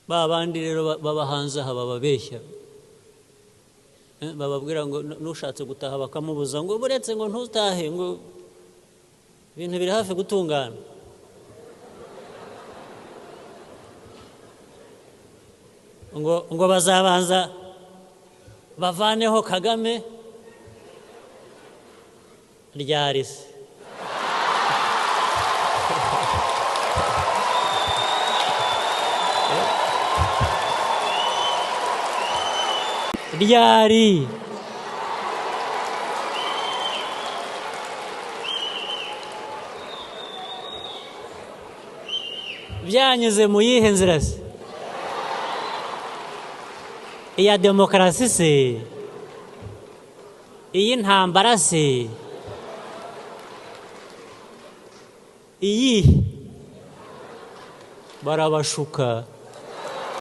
ba bandi rero baba hanze aha bababeshya bababwira ngo nushatse gutaha bakamubuza ngo buretse ngo ntutahe ngo ibintu biri hafi gutungana ngo bazabanza bavaneho Kagame ryarise ryari byanyuze mu yihe nzira se iya demokarasi se iyi ntambara se iyi barabashuka